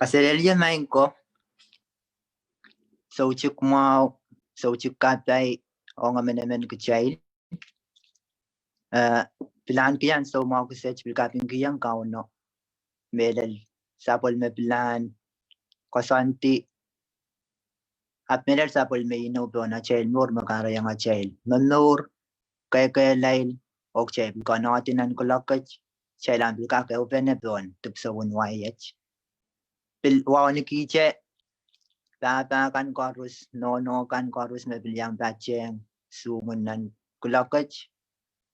Kaselelya main ko so chuk mau so chuk katai onga menemen kecil plan kian so mau kesej bilkapin kian kau no medal sapol me plan kosanti ap medal sapol me ino bona chel Mour makara yang chel Mour kay lain ok chel konotinan kolakach chelan bilkake open bon tupso won wayach bil wawani kiche Baba kan korus no kan korus me bilyang bacheng sumunan kulakach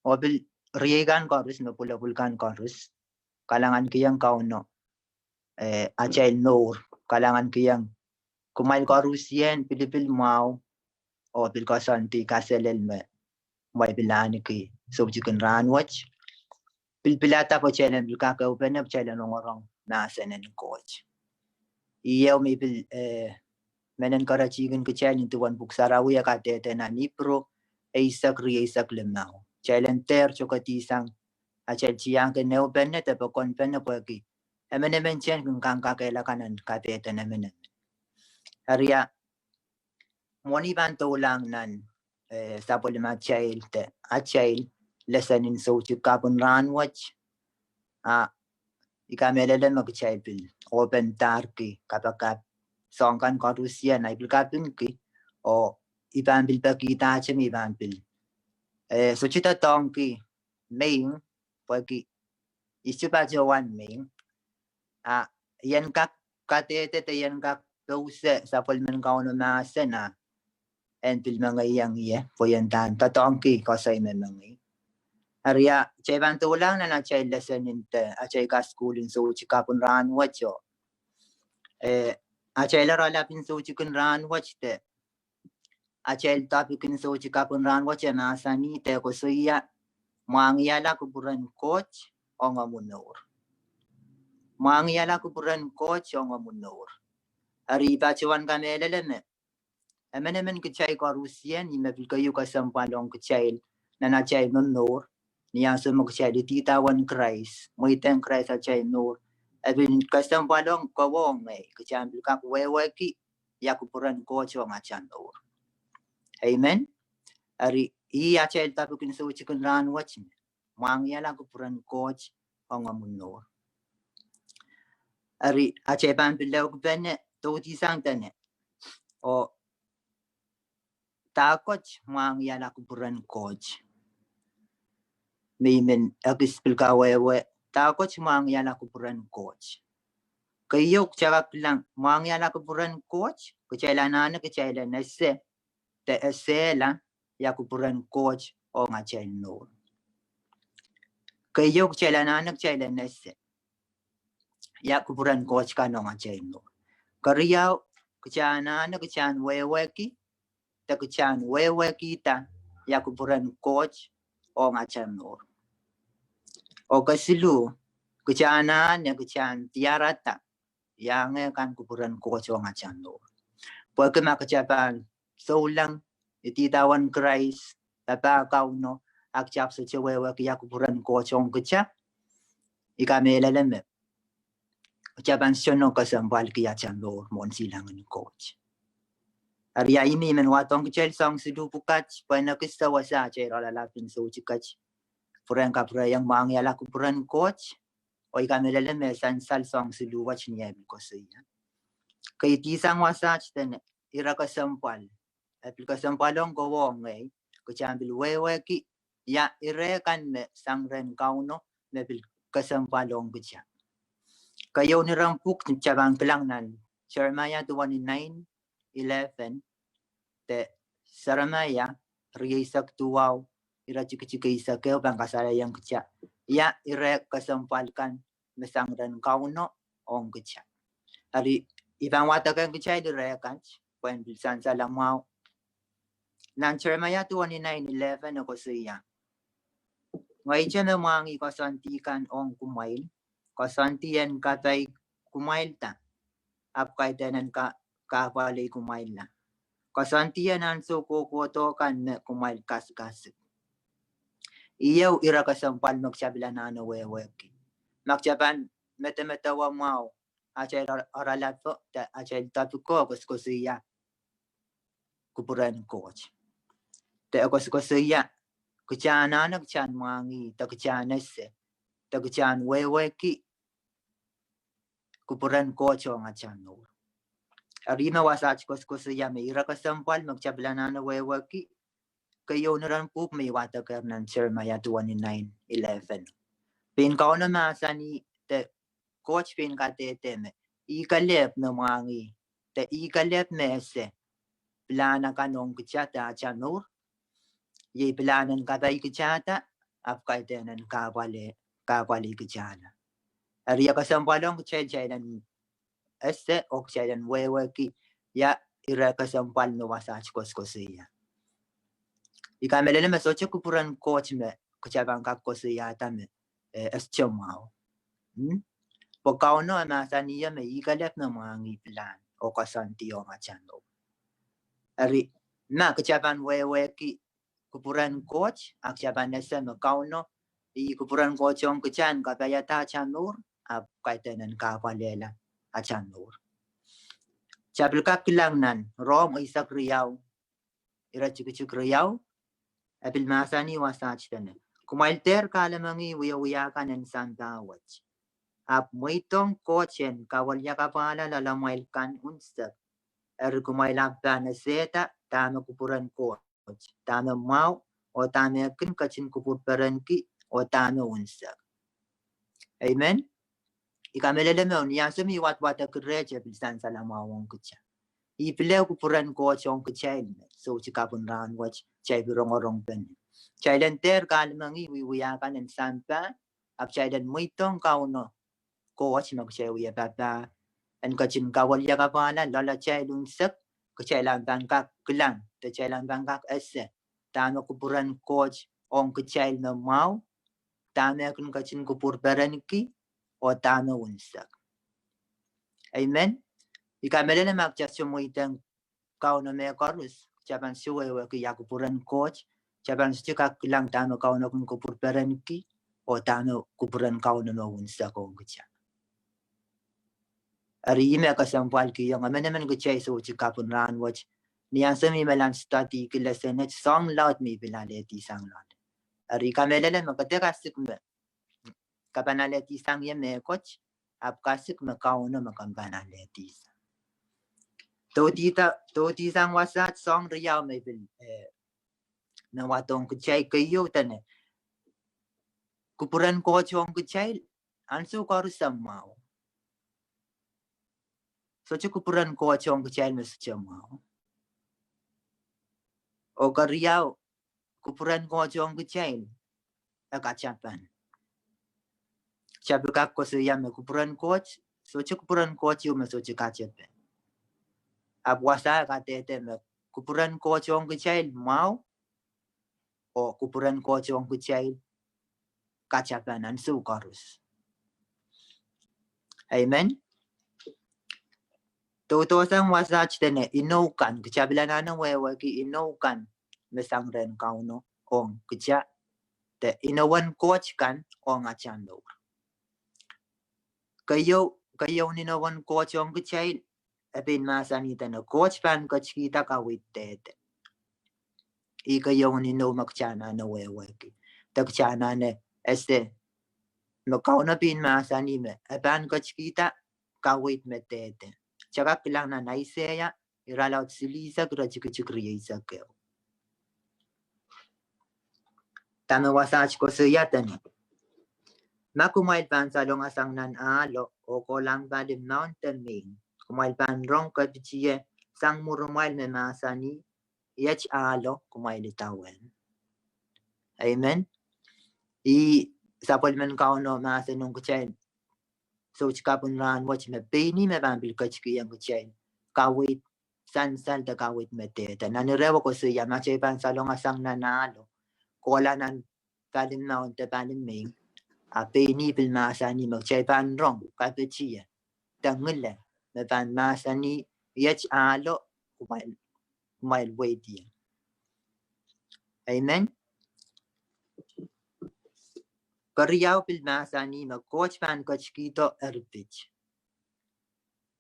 obil riegan korus me pula kan korus kalangan kiyang kauno achail Mour kalangan kiyang kumail korus yen pilipil mau obil kosanti kaselel me may bilani ki subjukan ranwach pilpilata po chelen bilkaka open up chelen ngorong nasen coach iyo mi bil menen karachigan ke challenge tuan buksarawi akate na nipro eisak lemnao challenge ter chokatisang achel chiang ke neu benne te pokon benne poki emene menchen kang kakela kanan kate na menen aria moni ban tolang nan sapolima chail te achail lesson in so to carbon ran watch ikamele mag chail bil open tarki kapakap songkan korusia na ibilkapin ki o iban bil pakita chem iban bil so chita tongki main pagi isupa jawan main yan kak katete te yan kak dose sa polmen kauno na sena en bil mga yang ye po yan tan tatongki ko sa imenangi aria cheban tulang na chay lesson inte achay ka schooling so chikapun ran wacho Achela rola pin so chicken ran watch te achel topic in so chikapun ran watch na sani te ko suya Mwahngiahla Kupwuren coach onga Mour Mwahngiahla Kupwuren coach onga Mour ari ba chuan kamele me emenemen kechay ko rusien ni me bilkayu ka sampalong kechay na chay Mour ni ang sumo kechay di tawan Christ mo iteng Christ achay Mour Abin kasam palong kawong kecambil kak weweki ya Kupwuren coach ang achan Mour. Amen. Ari iya chel tapukin so chicken ran watch Mwahngiahla Kupwuren coach ang Mour. Ari ache pan bilaw benne to ti sang tane o ta coach Mwahngiahla Kupwuren coach. Mimen agis pilka wewe ta coach Mwahngiahla Kupwuren coach. Kayok chakak lang Mwahngiahla Kupwuren coach kecailan kecailan ese te esela ya Kupwuren coach o ngachail Mour. Kayok kecailan kecailan ese ya Kupwuren coach ka no ngachail Mour. Kariyaw kecailan kecailan weweki te kecailan weweki ta ya Kupwuren coach o ngachail Mour. O kasilu kecailan tiarata yang kan Kupwuren coach o ngachail Mour. Pwede makachapan so lang ititawan Christ tata kauno akchap sa chewewe kaya Kupwuren coach ong kecha ikamela leme chapan siono kasambal kaya chan Mour mon silangan coach aria imi men watong kechel song sidu pukach pana kista wasa chera lalapin so chikach Kupwuren kapra yang Mwahngiahla Kupwuren coach o ikamela leme sansal song sidu wach niya bikosuya kay tisang wasa chitene ira kasampal aplikasyon palong gawong kecambil weweki ya irekan me sangren kauno me bil kasampalong kecha kayo ni rampuk cabang kelangnan Jeremiah 29:11 te Saramaya riisak tuwaw ira chika isak ke bangkasala yang kecha ya ire kasampalkan me sangren kauno ong kecha ari ibang watakan kecha irekan pen bilsan salamau Nan Jeremiah 29:11 ako siya. Ngay dyan na mga ikasantikan ong kumail. Kasantiyan katay kumail ta. Ap kay tanan kapalay kumail na. Kasantiyan ang sukukutokan na kumail kas-kas. Iyaw ira kasampal magsabilan na naweweki. Magsaban metemetawa mau. acai orang lapo ta acai tapi ko ya Kupwuren Koht te ko ya kecana nak can wangi ta kecana se ta kecan wewe ki Kupwuren Koht nga can Mour arima wasach ko ya me ira kasampal magchablanan na wewe ki kayo naran pup may wata kernan Jeremiah 29:11 pin kao na masani te Koht pin ka me ikalep na wangi te ikalep mese plana kanong kechata can Mour ye planan katay kechata apkay tenan kakwali kechana ariya kasampalong kecailan ese okcailan wewe ki ya ira kasampal no wasach kosia ikamelele mesoche Kupwuren Koht me kecabang kosia tame eschomao pokauno amasaniya me ikalep na mangi plan o kasanti o machano ari na kecabang wewe ki Kupwuren Koht akcaban nese me kauno i Kupwuren Koht yung kecan kapayata can Mour ap kaitenan kakwalela a can Mour Chablka kilangnan rom isak riyaw ira chik riyaw abil masani wasach tane kumailter kalamangi wiya kanan santawach ap muitong kochen kawalya kapala lalamail kan unsak kumailap na seta tama Kupwuren Koht tama mau o tama kin kachin Kupwuren ki o tama unsak amen ikamelele meon yasumi wat kreje bisan salamawong kecha iple Kupwuren Koht yung kechail so chikapun ran wach chay birong pen chailen ter kalmangi wiya kanan sampa ap chailen muitong kauno Koht mag chay wiya papa en kachin kawalya kapala lala chay lunsak kechailan bangkak kelang te chailan bangkak ese tama Kupwuren Koht ong kechail na mau tama kun kachin Kupwuren ki o tama unsak amen ikamelele magchasyo muitang kauno me korus chaban suwe ki ya Kupwuren Koht chaban chika kelang tama kauno kun Kupwuren ki o tama Kupwuren kauno no unsak ong kecha ari ime kasampal ki yung amenemen kechay so chikapun ran wach niyan semi melan study kilasenet song loud mi bilaleti sang loud ari kamelele makateka me kapanaleti sang yeme coach ap kasik me kauno makampanaleti toti sang wasat song riyaw me bil na watong kechay kayo tane Kupwuren Koht yung kechay ansu korusam mau so Kupwuren Koht yung kechay me mau o kariyaw Kupwuren Koht yung kechay akachapan Chabukak ko siya me Kupwuren Koht so Kupwuren Koht yung me so kachapan ap wasa katete me Kupwuren Koht yung kechay mau o Kupwuren Koht yung kechay kachapan ansu korus amen Totosang wasach tene inukan kecabilan anang wewe ki inukan mesang ren kauno ong keca te inawan Koht kan ong acan Mour kayo ninawan Koht yung kecay epin masani tene Koht pan kachkita kawit tete i kayo nino makchana na wewe ki takchana ne este makauno pin masani me epan kachkita kawit me tete Chaka kilang na naiseya iralaut silisa kura chikriya isakeo. Tama wasach ko siya tani. Makumail pan sa long asang nan alo o kolang balim mountain main. Kumail pan rong kapichiye sang murumail me masani yach alo kumail itawen. Amen. I sapol man kauno masanong kuchain. So chikapun ran watch me pini me bambil kachkiyang kuchain. Kawit san ta kawit meteta nanirewo ko siya machay pan sa long asang nanalo kola nan kalim naon te palim ming pini pil masani magchay pan rong kapichiya tangile me pan masani yach alo kumail wait amen kariyaw pil masani mag Koht pan kachkito erbich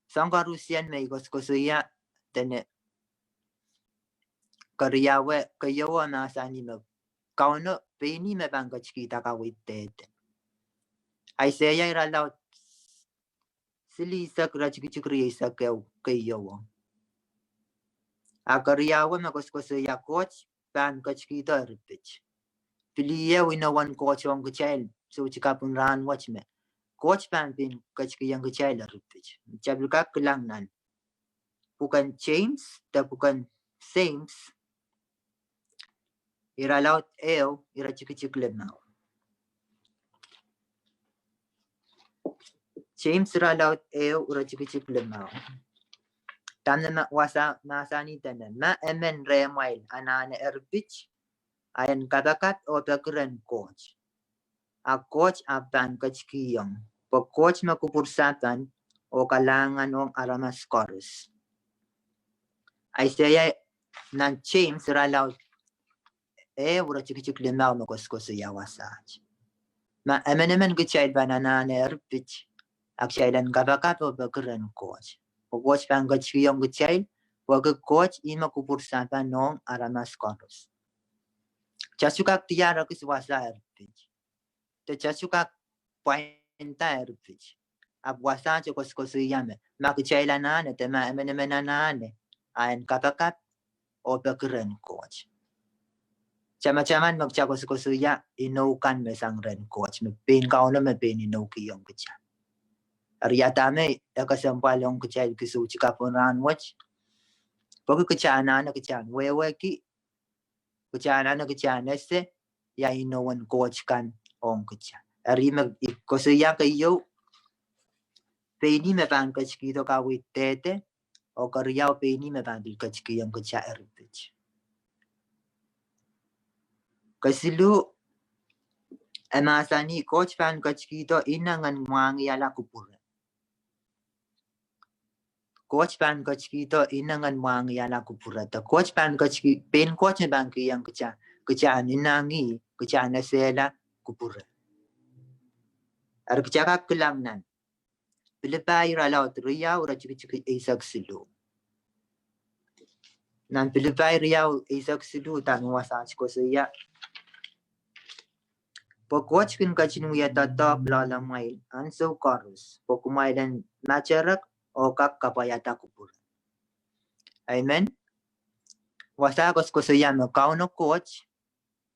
Sang karusian me koskosuya tene kariyawe kayawa nasani me kauno peni me bangachkita kawitete. Isaiah iralaw sili isak rachkichukri isak kayawa. Akariyawe me koskosuya coach ban kachkita ripich. Piliye winawan coach on kachel so chikapun ran watch me. Coach ban bin kachkiyang kachel ripich. Chabukak lang nan. Bukan James da bukan Sames ira laut eo ira chikchik lemau. James ira laut eo ira chikchik lemau. Tanna wasa nasani tanna ma emen remail anane erbich ayan katakat o bakren coach. A coach aban kachkiyang. Po coach makupursatan o kalangan ong aramas chorus. Isaiah nan James ira laut ura chikchik lemau makoskoso yawasach. Ma emen kecil banana nerbich akshailan kabakat o bakren coach. O coach ban kachkiyang kecil o coach ima kupursan nong aramas chorus. Chasukak tiara kiswasa erbich. Te chasukak pointa erbich. Ab wasa chokoskoso yame. Ma kecailan ane te ma emen ane ayan kabakat o bakren coach. Chama-chaman magchakoskoso ya inukan me sang ren coach me pin kauno me pin inuki yung kecil. Ariatame akasampal yung kecil kisuci kapunan watch. Pag kecana na kecil wewe ki kecana na kecil nese ya inuwan coach kan ong kecil. Ari mag koso ya kayo peni me bang kecil kawit tete o kariyaw peni me bang kecil yung kecil erbich. Kasilu emasani coach fan kachkito inangan Mwahngiahla Kupwuren. Coach fan kachkito inangan Mwahngiahla Kupwuren. The coach fan kachki pen coach bang kiyang kacha inangi kacha nasela Kupwuren. Ar kacha kelang nan. Pilipai ralaw riyaw rachiki isak silu. Nan pilipai riyaw isak silu tan wasach ko siya. Pag-watch kin kachin wiya tatak lalamay anso chorus. Pag-kumailan macharak o kak kapayata Kupwuren. Amen. Wasakos ko siya no kauno coach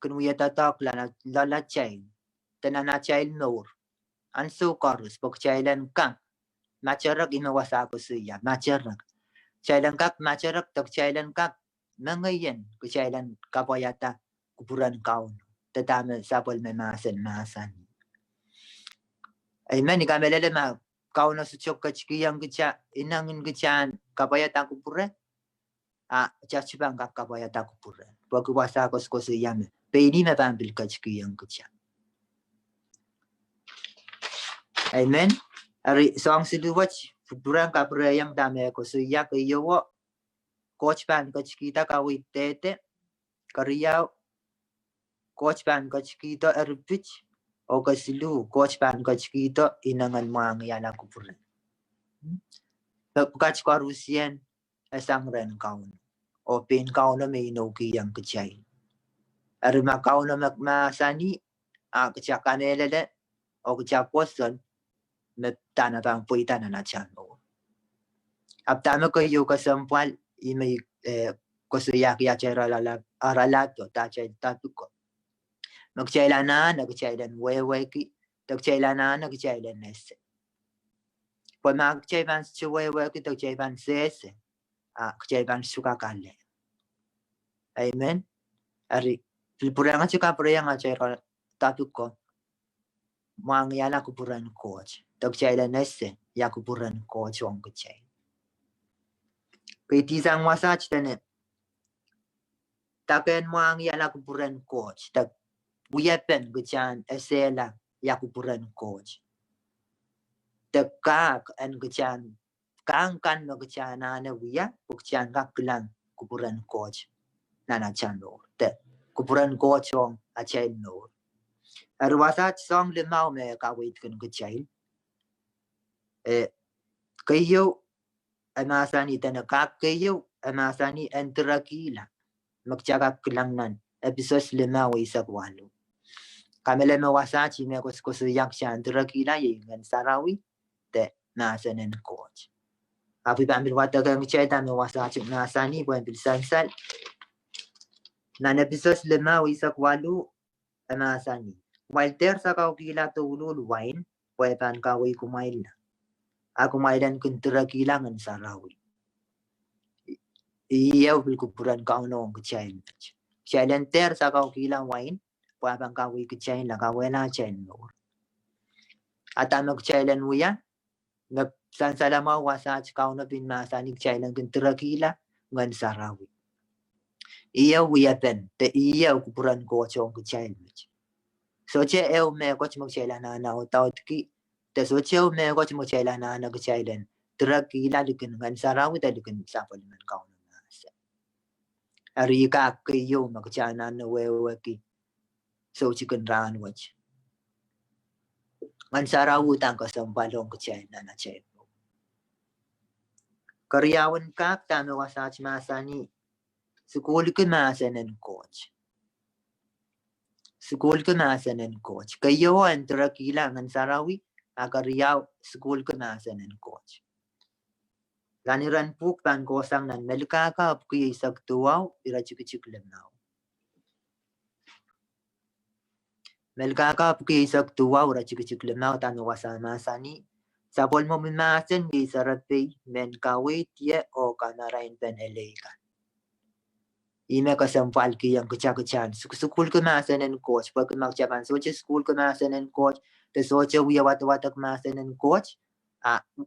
kun wiya tatak lalachay. Tananachay Mour. Anso chorus. Pag-chailan kak macharak imawasakos siya. Macharak. Chailan kak macharak tak chailan kak nangayen ko chailan kapayata Kupwuren kauno. Tatama sapol may masan. Amen. Ikamelele ma kauno suchok kachkiyang kicha inangin kichan kapayata Kupwuren. Chachibang kapayata Kupwuren. Pagwasa ko siyame. Pwede mapambil kachkiyang kicha. Amen. Ari song siluwach Kupwuren kaprayang dame ko siya kayo coach ban kachkita kawit tete kariyaw coach ban kachkito erbich o kasilu coach ban kachkito inangan Mwahngiahla Kupwuren. Pagkach karusian asang ren kaun o pin kaun na may inuki yang kachay. Arima kaun na magmasani kachakanelele o kachaposon na tanatang puita na nachano. Aptama kayo kasampal imay kusuyaki achera aralato tachay tatuko. Magchailanan nagchailan weweki tagchailanan nagchailan nese. Pag magchailan sa weweki tagchailan sese kachailan sukakale. Amen. Ari Kupwuren nga chika prayang achera tatuko Mwahngiahla Kupwuren coach tagchailan nese ya Kupwuren coach ong kachay. Kay tisang wasach tane taken Mwahngiahla Kupwuren coach tag Buyapen kechan esela ya Kupwuren coach. Tekak en kechan kangkan no kechan na wiya kechan kaklang Kupwuren coach nana chano. Te Kupwuren coach ong achel no. Arwasat song limau me kawit kun kechan. Kayo Amasani tana kakayo amasani antrakila magjaga kilangnan episos 5 isak 8 kamele mawasachi me koskoso yaksha antrakila yengan sarawi te nasanen coach api pambil watagang cheta mawasachi nasani buan bilsansal nan episos 5 isak 8 amasani Walter sakau kila tulul wain puepan kawi kumaila aku maidan kuntera kilangan sarawi iya bil Kupwuren kau nong kecain Chailen ter sakau kilang wain puepan kawi kecain la kawela chain Mour atamak chailen wiya ngap san salama wasach kau na bin masanik chailen kuntera kila ngan sarawi iya wiya pen te iya Kupwuren ko chong kecain so che eu me ko chmo chailan na utout ki te so cheu me ko chmo chailan na ko chailen traki la dikin ngan sarawi ta dikin sapal man kaun na sa ari ka ki yo ma ko chana na we ki so chicken ran wach ngan sarawi ta ko sambalong ko chailan na chai karyawan ka ta me wasach masani school ke masanen coach school ke masanen coach kayo an traki la ngan sarawi agar yaw school ke masanen coach Laniran puk pan kosang nan melka ka apki isak tuaw ira chik lemnaw. Melka ka apki isak tuaw ira chik lemnaw tan wasama sani. Sapol mo mimasen di sarapi men kawit ye o kanarain pen elekan. Ime kasampal ki yang kecak-kecan. Sukul kemasan en coach. Pag magjapan soche school kemasan en coach. Te soche wiya wat-watak masan en coach.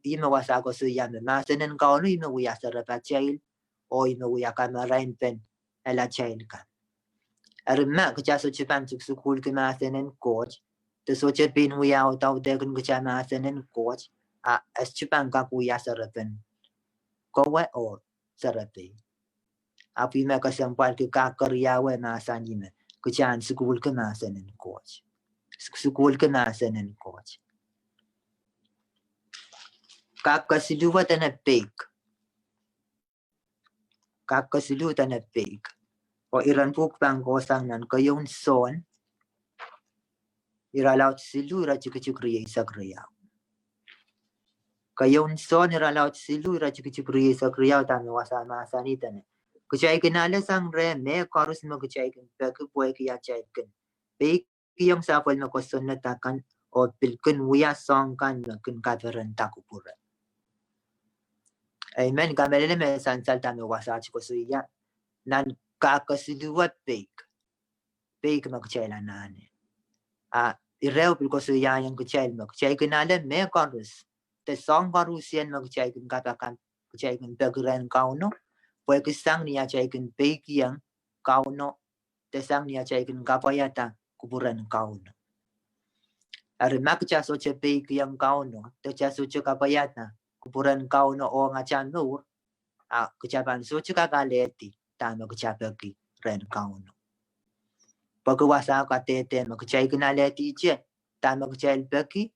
Ime wasa ko suya me masanen kau no ime wiya sarapa chail o ime wiya kamarain pen ela chail kan. Arma kaya soche pan sukul ke masanen coach te soche pin wiya utaw dekun kaya masanen coach as chupan ka wiya sarapen kowe o sarape. Api me kasampal ke kakaryawe masan ime kaya sukul ke masanen coach. Sukul ke masanen coach. Kakasiluwa tana pig. Kakasiluwa tana pig. O iran puk pang kosang nan kayon son. Iralaw silu ira chikriya isak riyaw. Kayon son iralaw silu ira chikriya isak riyaw tami wasama sanita ne. Kuchay kinala sang re me karus mo kuchay kin peke buhay kaya chay kin. Pig yung sapol mo koson na takan o pilkin wiya song kan kin kaveran Kupwuren. Amen. Kamelele me sansal tami wasachi ko suya. Nan kakasiluwa pig. Pig magchayla nane. Ireo pil ko suya yang kuchay magchay kinala me karus. Te song karus yan magchay kin katakan kuchay kin pagren kauno. Pwede kisang niya chay kin pig yang kauno. Te sang niya chay kin kapayata Kupwuren kauno. Arimak cha soche pig yang kauno. Te cha soche kapayata Kupwuren kauno o nga chan Mour. Kucapan soche kakaleti. Tama kucapaki ren kauno. Pagwasa ka tete magchay kinaleti che. Tama kuchay peki.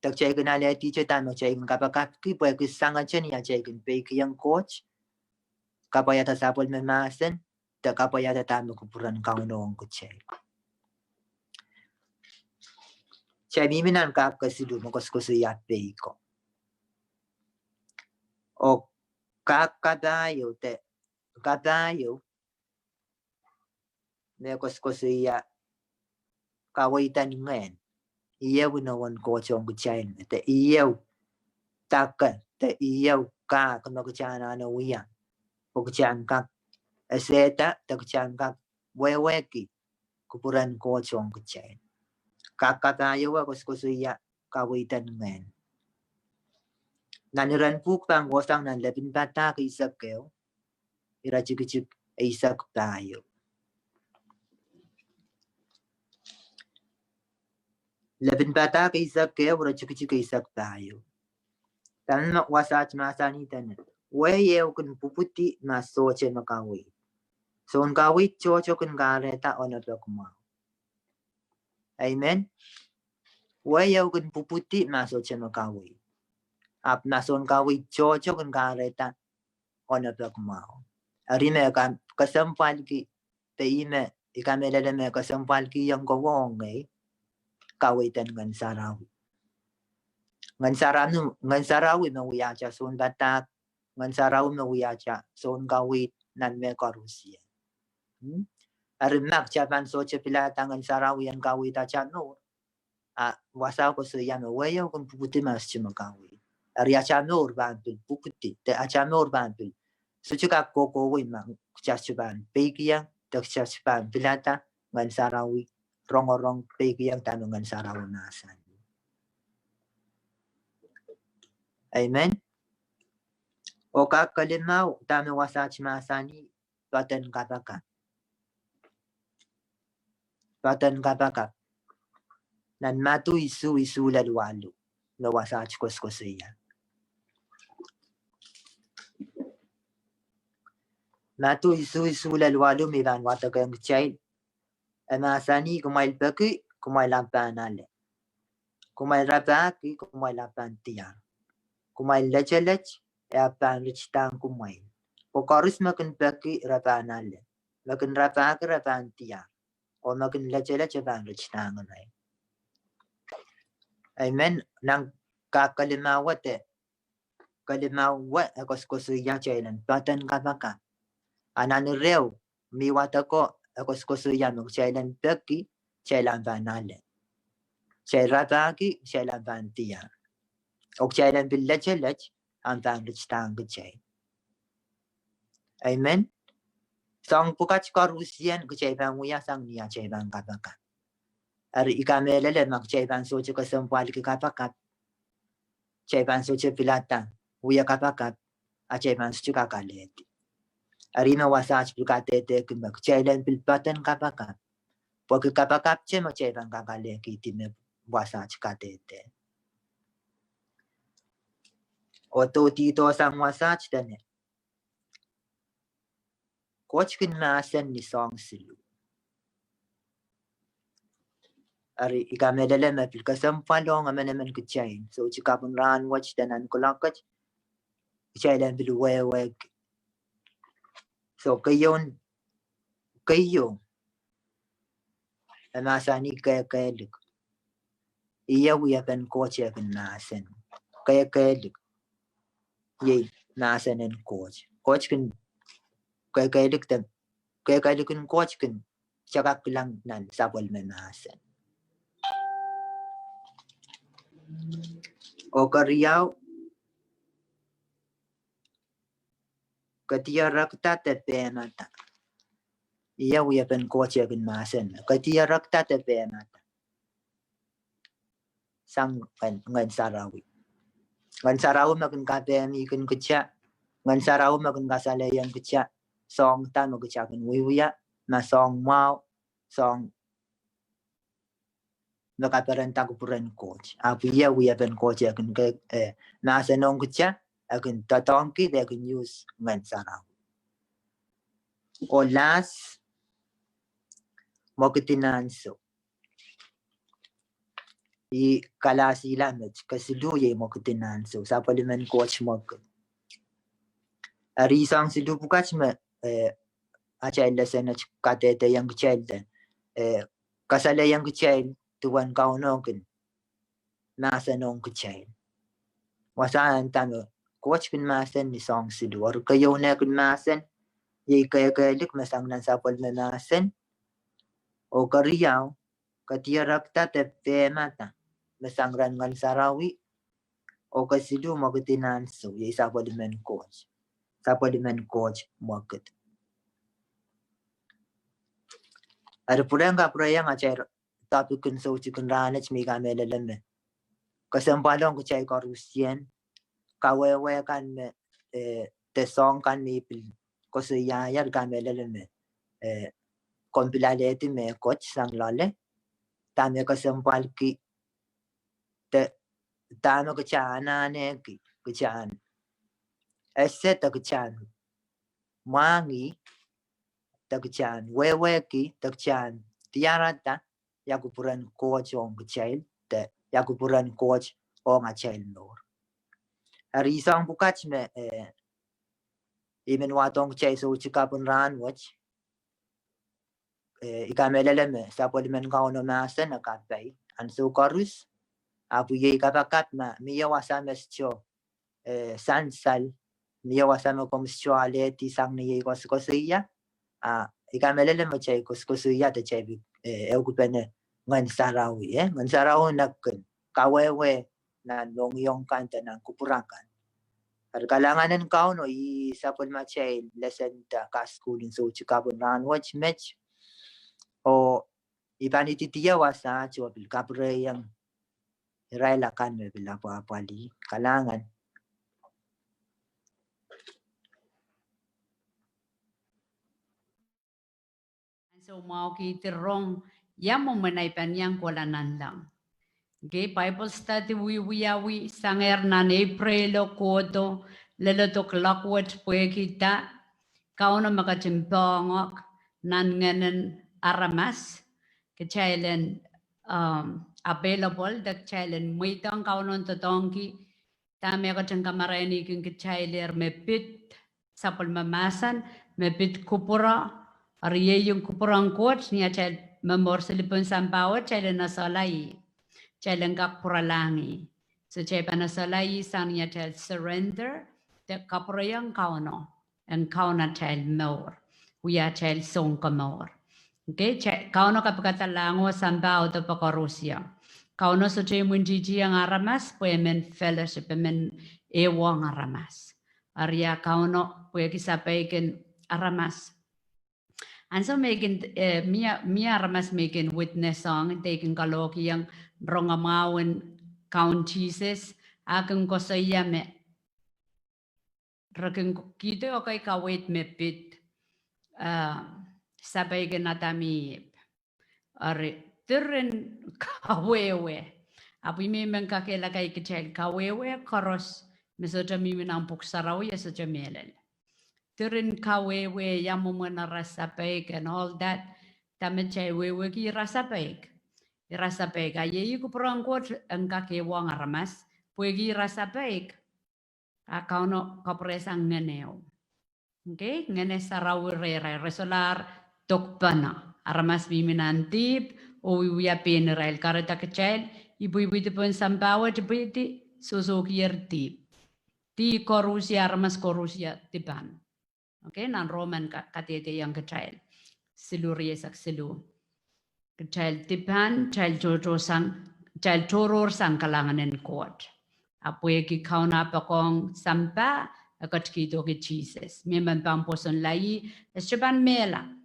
Tagchay kinaleti che tama kuchay kapakaki. Pwede kisanga chen ya chay kin peki yang coach. Kapayata sapol memasen. Ta kapayata tama Kupwuren kauno ang kuchay. Chay miminan kakasilu magkuskusuyat peko. O kakadayo te. Kadayo. Me kuskusuya kawitan ngayon. Iyaw nawan ko chong kuchain. Te iyaw taka. Te iyaw ka kumakuchana na wiyan. Kukuchan kak eseta. Te kuchan kak weweki. Kupwuren ko chong kuchain. Kakatayo wa kuskusuya kawitan ngayon. Naniran puk pang wasang nan labing bata isak kayo. Irachik isak tayo. Labing bata isak kayo. Irachik isak tayo. Tanan makwasach masanitan. Weyew kun puputi masoche makawit. So ang kawit chocho kun kareta onodok mo. Amen. Weyew kun puputi masoche makawit. ap nason kawi cho kan kareta ona pek mau arime kan kasempal ki te ime ikamele me kasempal ki yang ko ohng kawitan ngan sarawi me wiya cha son batak ngan sarawi me wiya cha son kawit nan me korusia arimak cha ban so che pilata ngan sarawi yang kawit cha no wasa ko so yan wayo kun pukuti mas chima kawit ari cha no ban pukuti te cha no ban so chuka ko wi ma cha chuban pekia te cha chuban pilata ngan sarawi rong pekia tanu ngan sarawi nasan. Amen. Oka kalimau tame wasach masani paten kapaka nan matu isu lalu no wasach koskosia matu isu lalu mi ban watakang child masani kumail peki kumail lampanale kumail rapaki kumail lampantia kumail lechelech apan richtang kumail pokoris makin peki rapanale makin rapaki rapantia o makin lechelech apan richtang nai. Amen. Nang kakalimawat kalimawat koskosia chailan paten kapaka anan reu mi watako koskosia no chailan peki chailan banale chairapaki chailan bantia ok chailan billechelech antan richtang chai. Amen. Song pukach korusian kuchaiban muya sang niya chaiban kapaka ari ikamelele mak chaiban soche kasempal ki kapaka chaiban soche pilata uya kapakat a chaiban soche kakaleti arina wasach pilkatete kimak chailan pilpatan kapakat porque kapakat chema chaiban kakaleki time wasach katete oto tito sang wasach tane kochkin masen ni song silu ari ikamelele ma pilkasempalong amenemen kuchain so chikapun ran watch tanan kulakach chailan pilwewek so kayon masani kayalik iya wiya pen koche pen nasen kayalik ye nasen en coach kin kayalik tem kayalik kun coach kin chakak lang nan sapol men nasen o kariyaw katia rakta te penata iya wiya pen coach kin nasen katia rakta te penata sang ngan sarawi makin kapeni kin kecha ngan sarawi makin kasalayan kecha song tan mo kecha kin wiya na song mau song nakaparenta Kupwuren coach apiya wiya pen coach akin ke nasa nong kecha akin tatongki de akin use ngan sarawi o las mo kitinanso i kalasi lamech kasidu ye mo kitinanso sa polimen coach mo ari sang sidu bukach me achail sen katete yang child kasala yang child tuan kaunokin nasa nong child wasaan tano coach kin masen ni song sidu or kayo na kin masen ye kaya masang nan sa polimen masen o kariyaw katia rakta te mata masang ran ngan sarawi o kasidu mo kitinanso ye sa polimen coach mo kit ada purang acer tapi kun so chikin ranach mi kamele lemme kasempalong ko chay korusian kawewe kan me te song kan mi pil ko se ya yar kamele lemme kompilaleti me coach sang lale tame kasempal ki te tame ko chana ne ki ko chan esse ta ko chan mangi ta ko chan wewe ki ta chan tiarata ya Kupwuren coach on ko chay te ya Kupwuren coach on a chay Mour Arisang bukat me imen watong chay so chikapun ran watch ikamelele me sapol men kauno masen akapay an so korus abu ye kapakat ma miya wasame scho sansal miya wasame komischo aleti sang ni koskosia ikamelele mo chay koskosia te chay eukupene ngan sarawi ngan sarawi nakken kawewe na longyong kanta ng kupurangan. At kalanganan kauno sapol ma chay lesson ta kaskulin so chikapun ran watch match o ipanititiya wasa chobil kapre yang irailakan me bila pali kalangan. So mau kita rong yang memenai yang kuala nandang. Okay, Bible study we sanger nan April o koto lelo to clockwork pue kita kauna makatimpongok nan ngenen aramas kechailen available dak chailen muitang kaunon totongki tame katen kamarani kin kechailer mepit sapol mamasan mepit kupura ariye yung kupurang kot niya chail memor selipun sampawa chailen nasalai chailen kak puralangi so chay panasalai sang niya chail surrender the kapurayang kauno and kauna chail Mour we are chail song ka Mour. Okay, kauno kapagatalango sambao to pakorusya. Kauno so chay munjiji ang aramas, puemen fellowship, men ewang aramas. Arya kauno puya kisapaikin aramas. And so making mi aramas making witness song, taking kaloki yang rongamawan counties, akong kosaya me. Raking kito okay kawait me pit. Sabay natami are tirin kawewe api memang kakela kai kecil kawewe koros mesota mimi nampuk sarau ya saja melel tirin kawewe yang memana rasa baik and all that tamen cai wewe ki rasa baik aye ku perangkot engka ke wang aramas puegi rasa baik akauno kapresang ngeneo okay ngene sarau rere resolar tokpana aramas biminantip o wiya penerail kareta kecil ibu-ibu itu pun sampawa jepiti susukir tip ti korusia aramas korusia tipan okay nan roman katete yang kecil silu riesak silu kecil tipan cil jojo sang cil toror sang kalanganen Koht apo ki kauna pakong sampa akat kito ke Jesus memang pamposon lai esteban mela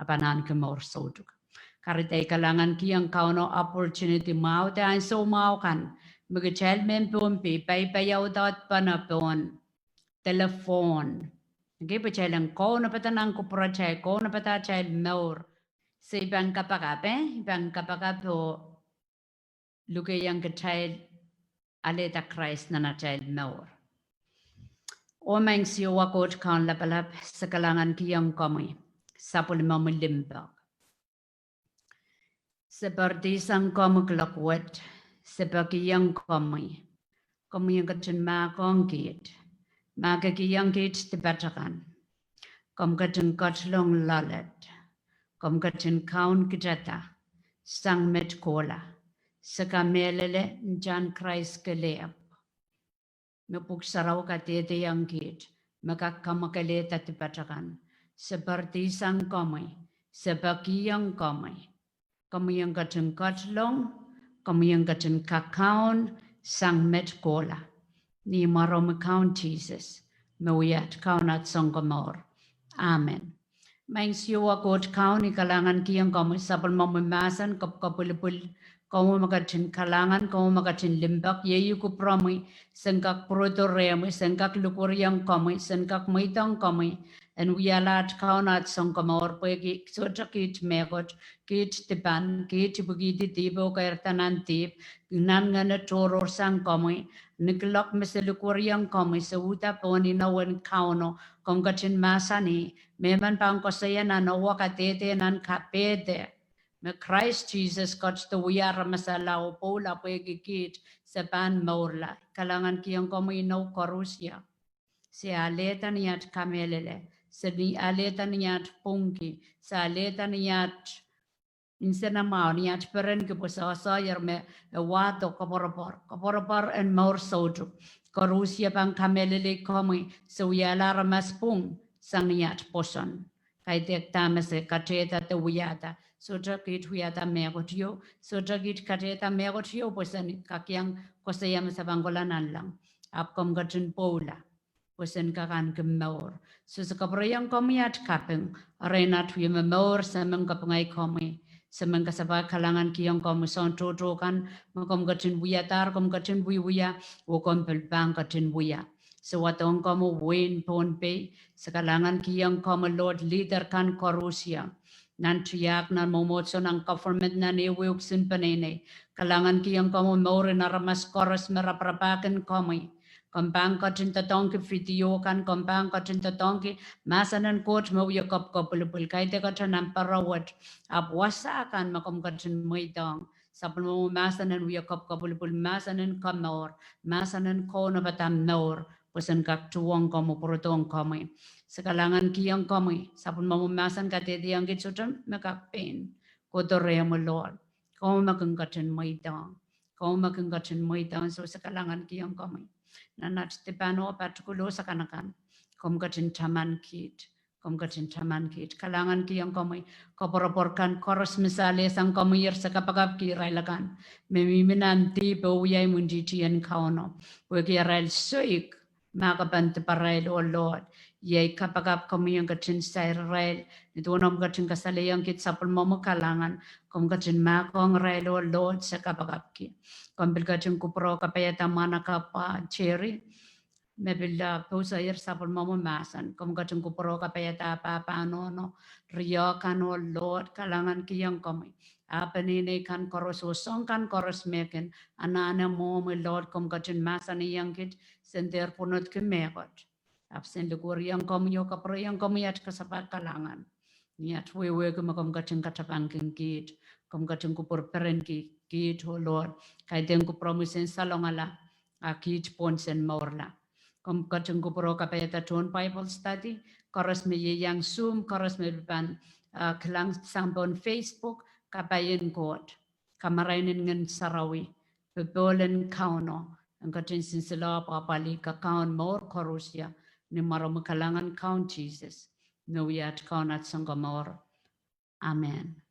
apanan ke Mour soduk. Karena kalangan kiang kauno opportunity mau te so mau kan magachel mempon pe pay dot panapon telepon. Okay pachelang ko na patanang ko project ko na patachay Mour sa ibang kapakapo luke yang kachay aleta Christ na nachay Mour. Omang siwa Koht kan lapalap sa kalangan kiang kamay. Sapol mamalimbak. Seperti sang kamu kelakuat, seperti yang kami yang kecil makong kit, maka yang kit dibatakan. Kamu kecil katlong lalat, kamu kecil kaun kijata, sang met kola, sekamelele jan Christ keleap. Mepuk sarau katete yang kit, maka kamu keleta dibatakan. Seperti sang kami, seperti yang kami yang kacang katlong, kami yang kacang kakaon, sang met kola. Ni marom kaun Jesus, mewiyat kaunat sang Mour. Amen. Maing siwa Koht kaun ni kalangan kiyang kami sabal mamasan kapulipul kamu makacin kalangan, kamu makacin limbak, yeyu ku promi, sengkak protoremi, sengkak lukuriang kami, sengkak maitang kami, and we allowed kaunat sang Mour pegi soja kit megot, kit tipan, kit bugiti tibo kairtanan tip, nan ngana toror sang kami, niklok meselukuriang kami, sewuta poni nawan kauno, kongkacin masani, meman pang kosaya na nawa katete nan kapete. Me Christ Jesus Coach the wiyara masala o pola pwegikit sa ban Mour la. Kalangan kiyang komino korusia. Si aleta niyat kamelele. Sa ni aleta niyat pungki. Sa aleta niyat Insena mau ni at peren ke posasa yerme wato kaporapar en Mour soju korusia bang kamelele komi so yala ramaspung sang niat poson kai tek tamase kateta te wiata so jakit wiata megotio so jakit kateta megotio posan kakyang kosayam sa bangolan lang apkom gatin pola posan kakan ke Mour so sa kaprayang komiat kapeng arenat wi Mour sa mengkapengai komi Semangka sabah kalangan kiyang kom son toto kan makom gatin buya tar kom gatin buya o kom pelbang gatin buya sewatong kom win pon pe sekalangan kiyang kom Lord leader kan korusia nan triak nan momotso ng government na niwuk sin panene kalangan kiyang kom Mour na ramas koros meraprapakan komi Kompang katin tatong ki video kan kompang katin tatong ki masanan coach mo yakap kapulupul kay te katin ang parawat abwasa kan makom katin mo itong sapul mo masanan yakap kapulupul masanan Mour masanan ko na batam Mour pusan kak tuwang komo purutong komo sekalangan kiyang komo sapul mo masan katete ang kitsutan makakpain kotore mo Lord ko makang katin mo itong ko makang katin mo itong so sekalangan kiyang komo Nanat tepano patkulo sa kanakan. Kom katin taman kit. Kom katin taman kit. Kalangan kiyang komoy koporoporkan koros misale sang komoyer sa kapagap kirailakan. Memiminanti bawiyay munditian kauno. Wagi aral suik. Makapante parail o Lord. Yay kapagap komoyang katin sa Israel. Nitunom katin kasalayang kit sa pulmomo kalangan. Kom katin makong rail o Lord sa kapagap ki. Kambil katin kupro kapayata mana kapa cherry. Mebila pusa ir sapul momo masan. Kom katin kupro kapayata papa no rio kano Lord kalangan kiyang komi. Apa nini kan koros usong kan koros meken. Anana momo Lord kom katin masan iyang kit senter punot kemekot. Absen lugur yang komi yo kapro yang komi at kasapat kalangan. Niat wewe kumakom katin katapang kit. Kom katin kupur peren kit ho Lord. Kay den ko promisen salongala akit ponsen Mour la. Kom katin kupuro kapayata ton Bible study. Koros me yang Zoom, koros me ban kelang sambon Facebook kapayin Koht. Kamarainin ngan sarawi. Bebolen kauno. Ang katin sinsila papali ka kaun Mour korusia. Ni maro makalangan kaun Jesus. Nuwiat kaun at sangka Mour. Amen.